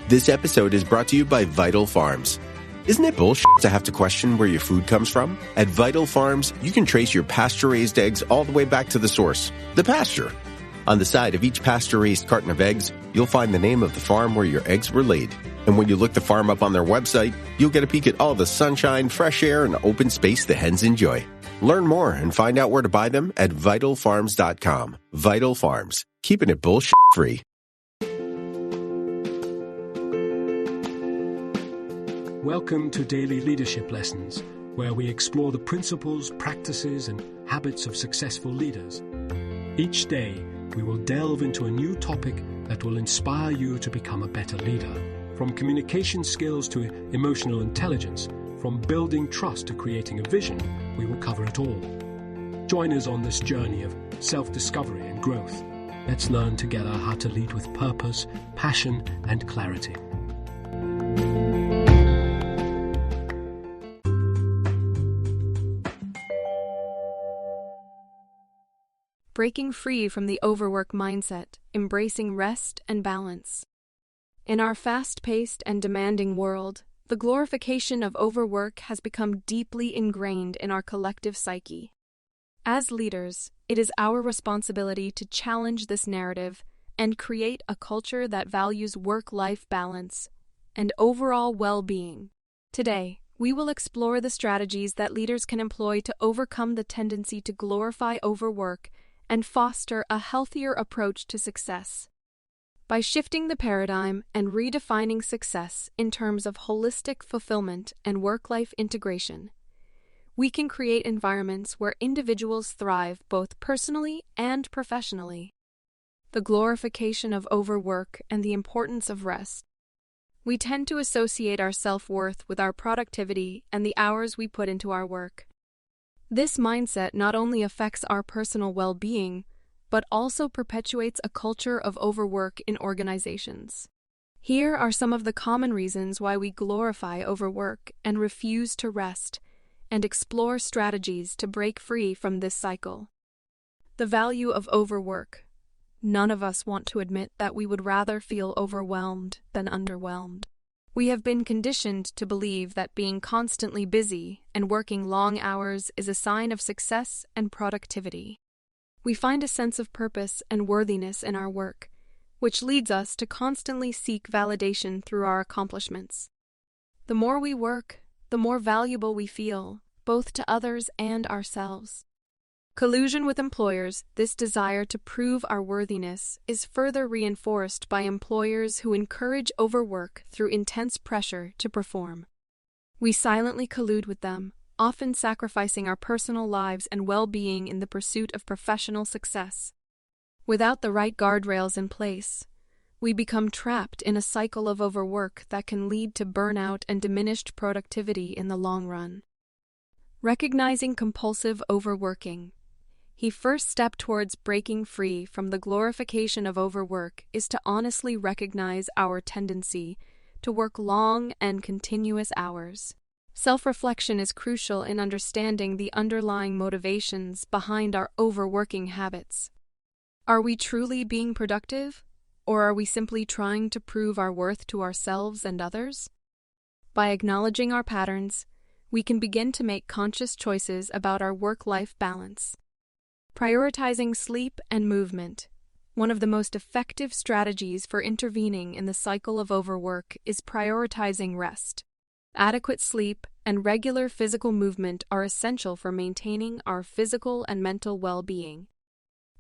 This episode is brought to you by Vital Farms. Isn't it bullshit to have to question where your food comes from? At Vital Farms, you can trace your pasture-raised eggs all the way back to the source, the pasture. On the side of each pasture-raised carton of eggs, you'll find the name of the farm where your eggs were laid. And when you look the farm up on their website, you'll get a peek at all the sunshine, fresh air, and open space the hens enjoy. Learn more and find out where to buy them at vitalfarms.com. Vital Farms, keeping it bullshit-free. Welcome to Daily Leadership Lessons, where we explore the principles, practices, and habits of successful leaders. Each day, we will delve into a new topic that will inspire you to become a better leader. From communication skills to emotional intelligence, from building trust to creating a vision, we will cover it all. Join us on this journey of self-discovery and growth. Let's learn together how to lead with purpose, passion, and clarity. Breaking free from the overwork mindset, embracing rest and balance. In our fast-paced and demanding world, the glorification of overwork has become deeply ingrained in our collective psyche. As leaders, it is our responsibility to challenge this narrative and create a culture that values work-life balance and overall well-being. Today, we will explore the strategies that leaders can employ to overcome the tendency to glorify overwork and foster a healthier approach to success. By shifting the paradigm and redefining success in terms of holistic fulfillment and work-life integration, we can create environments where individuals thrive both personally and professionally. The glorification of overwork and the importance of rest. We tend to associate our self-worth with our productivity and the hours we put into our work. This mindset not only affects our personal well-being, but also perpetuates a culture of overwork in organizations. Here are some of the common reasons why we glorify overwork and refuse to rest, and explore strategies to break free from this cycle. The value of overwork. None of us want to admit that we would rather feel overwhelmed than underwhelmed. We have been conditioned to believe that being constantly busy and working long hours is a sign of success and productivity. We find a sense of purpose and worthiness in our work, which leads us to constantly seek validation through our accomplishments. The more we work, the more valuable we feel, both to others and ourselves. Collusion with employers, this desire to prove our worthiness, is further reinforced by employers who encourage overwork through intense pressure to perform. We silently collude with them, often sacrificing our personal lives and well-being in the pursuit of professional success. Without the right guardrails in place, we become trapped in a cycle of overwork that can lead to burnout and diminished productivity in the long run. Recognizing compulsive overworking. The first step towards breaking free from the glorification of overwork is to honestly recognize our tendency to work long and continuous hours. Self-reflection is crucial in understanding the underlying motivations behind our overworking habits. Are we truly being productive, or are we simply trying to prove our worth to ourselves and others? By acknowledging our patterns, we can begin to make conscious choices about our work-life balance. Prioritizing sleep and movement. One of the most effective strategies for intervening in the cycle of overwork is prioritizing rest. Adequate sleep and regular physical movement are essential for maintaining our physical and mental well-being.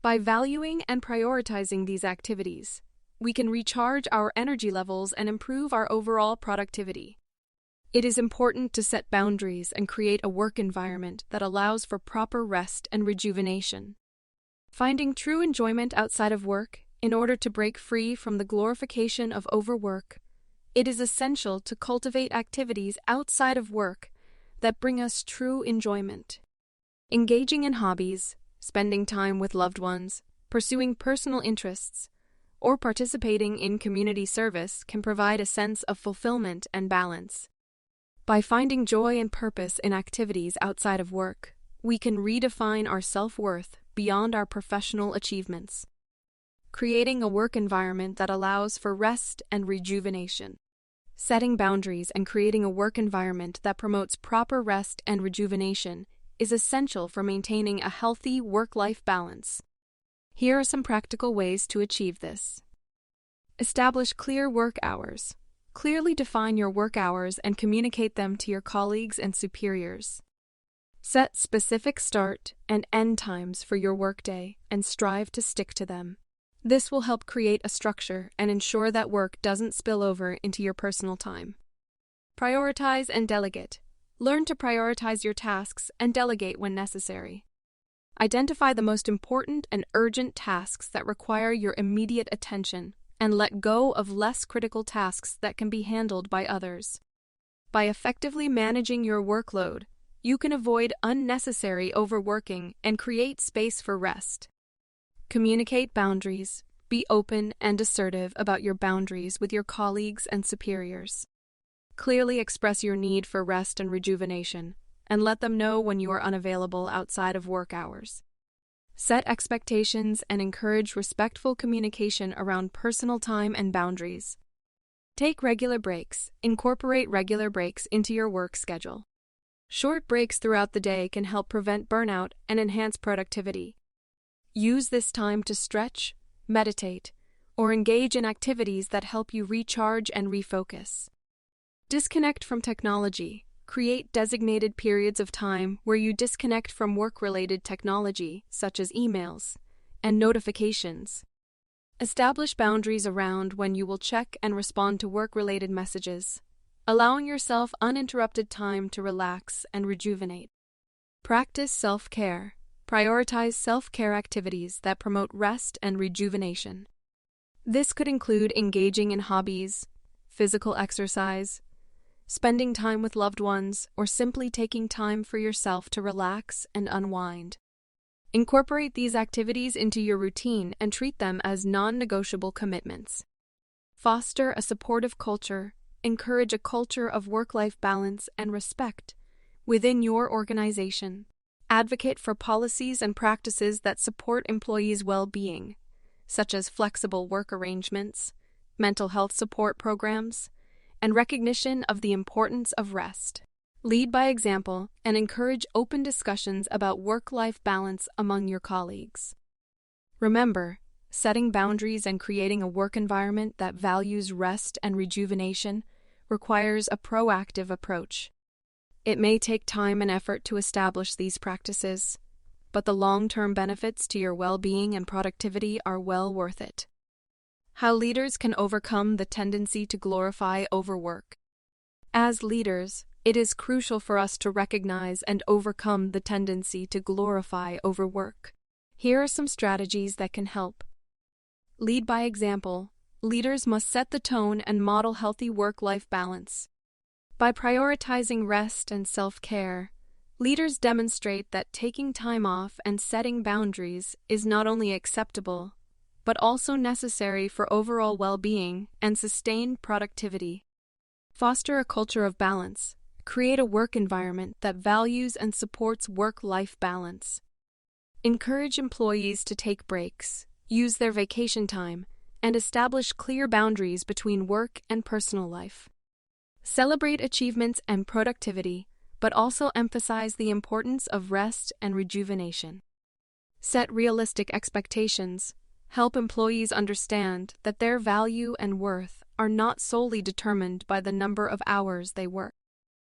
By valuing and prioritizing these activities, we can recharge our energy levels and improve our overall productivity. It is important to set boundaries and create a work environment that allows for proper rest and rejuvenation. Finding true enjoyment outside of work in order to break free from the glorification of overwork, it is essential to cultivate activities outside of work that bring us true enjoyment. Engaging in hobbies, spending time with loved ones, pursuing personal interests, or participating in community service can provide a sense of fulfillment and balance. By finding joy and purpose in activities outside of work, we can redefine our self-worth beyond our professional achievements. creating a work environment that allows for rest and rejuvenation. Setting boundaries and creating a work environment that promotes proper rest and rejuvenation is essential for maintaining a healthy work-life balance. Here are some practical ways to achieve this. Establish clear work hours. Clearly define your work hours and communicate them to your colleagues and superiors. Set specific start and end times for your workday and strive to stick to them. This will help create a structure and ensure that work doesn't spill over into your personal time. Prioritize and delegate. Learn to prioritize your tasks and delegate when necessary. Identify the most important and urgent tasks that require your immediate attention and let go of less critical tasks that can be handled by others. By effectively managing your workload, you can avoid unnecessary overworking and create space for rest. Communicate boundaries. Be open and assertive about your boundaries with your colleagues and superiors. Clearly express your need for rest and rejuvenation, and let them know when you are unavailable outside of work hours. Set expectations and encourage respectful communication around personal time and boundaries. Take regular breaks. Incorporate regular breaks into your work schedule. Short breaks throughout the day can help prevent burnout and enhance productivity. Use this time to stretch, meditate, or engage in activities that help you recharge and refocus. Disconnect from technology. Create designated periods of time where you disconnect from work-related technology, such as emails and notifications. Establish boundaries around when you will check and respond to work-related messages, allowing yourself uninterrupted time to relax and rejuvenate. Practice self-care. Prioritize self-care activities that promote rest and rejuvenation. This could include engaging in hobbies, physical exercise, spending time with loved ones, or simply taking time for yourself to relax and unwind. Incorporate these activities into your routine and treat them as non-negotiable commitments. Foster a supportive culture. Encourage a culture of work-life balance and respect within your organization. Advocate for policies and practices that support employees' well-being, such as flexible work arrangements, mental health support programs, and recognition of the importance of rest. Lead by example and encourage open discussions about work-life balance among your colleagues. Remember, setting boundaries and creating a work environment that values rest and rejuvenation requires a proactive approach. It may take time and effort to establish these practices, but the long-term benefits to your well-being and productivity are well worth it. How leaders can overcome the tendency to glorify overwork. As leaders, it is crucial for us to recognize and overcome the tendency to glorify overwork. Here are some strategies that can help. Lead by example. Leaders must set the tone and model healthy work-life balance. By prioritizing rest and self-care, leaders demonstrate that taking time off and setting boundaries is not only acceptable, but also necessary for overall well-being and sustained productivity. Foster a culture of balance. Create a work environment that values and supports work-life balance. Encourage employees to take breaks, use their vacation time, and establish clear boundaries between work and personal life. Celebrate achievements and productivity, but also emphasize the importance of rest and rejuvenation. Set realistic expectations. Help employees understand that their value and worth are not solely determined by the number of hours they work.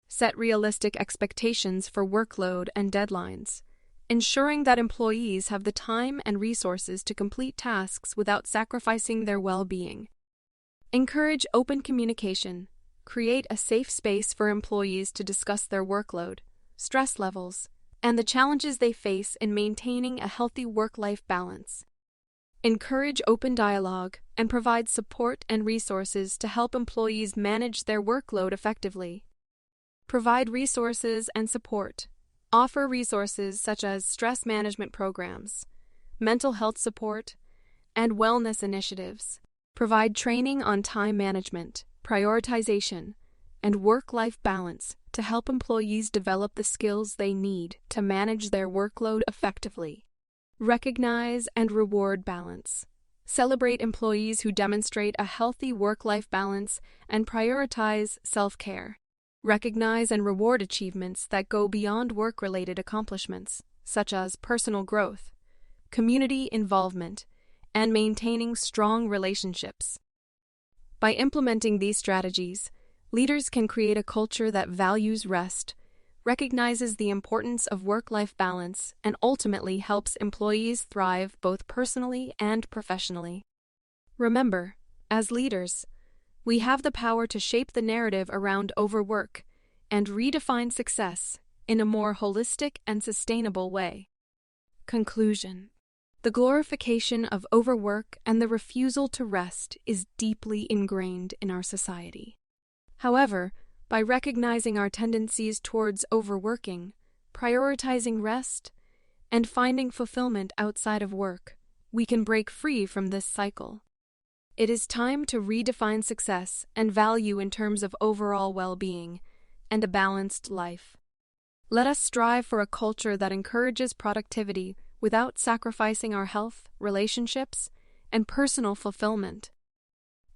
Set realistic expectations for workload and deadlines, ensuring that employees have the time and resources to complete tasks without sacrificing their well-being. Encourage open communication. Create a safe space for employees to discuss their workload, stress levels, and the challenges they face in maintaining a healthy work-life balance. Encourage open dialogue and provide support and resources to help employees manage their workload effectively. Provide resources and support. Offer resources such as stress management programs, mental health support, and wellness initiatives. Provide training on time management, prioritization, and work-life balance to help employees develop the skills they need to manage their workload effectively. Recognize and reward balance. Celebrate employees who demonstrate a healthy work-life balance and prioritize self-care. Recognize and reward achievements that go beyond work-related accomplishments, such as personal growth, community involvement, and maintaining strong relationships. By implementing these strategies, leaders can create a culture that values rest, recognizes the importance of work-life balance, and ultimately helps employees thrive both personally and professionally. Remember, as leaders, we have the power to shape the narrative around overwork and redefine success in a more holistic and sustainable way. Conclusion: the glorification of overwork and the refusal to rest is deeply ingrained in our society. However, by recognizing our tendencies towards overworking, prioritizing rest, and finding fulfillment outside of work, we can break free from this cycle. It is time to redefine success and value in terms of overall well-being and a balanced life. Let us strive for a culture that encourages productivity without sacrificing our health, relationships, and personal fulfillment.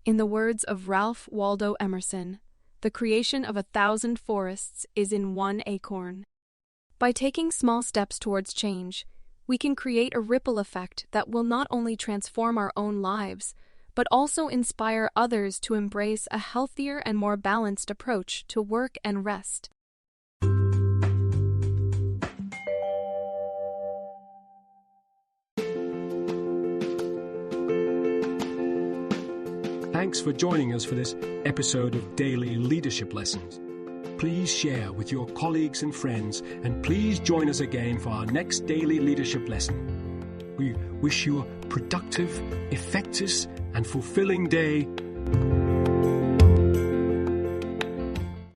In the words of Ralph Waldo Emerson, the creation of 1,000 forests is in one acorn. By taking small steps towards change, we can create a ripple effect that will not only transform our own lives, but also inspire others to embrace a healthier and more balanced approach to work and rest. Thanks for joining us for this episode of Daily Leadership Lessons. Please share with your colleagues and friends, and please join us again for our next Daily Leadership Lesson. We wish you a productive, effective, and fulfilling day.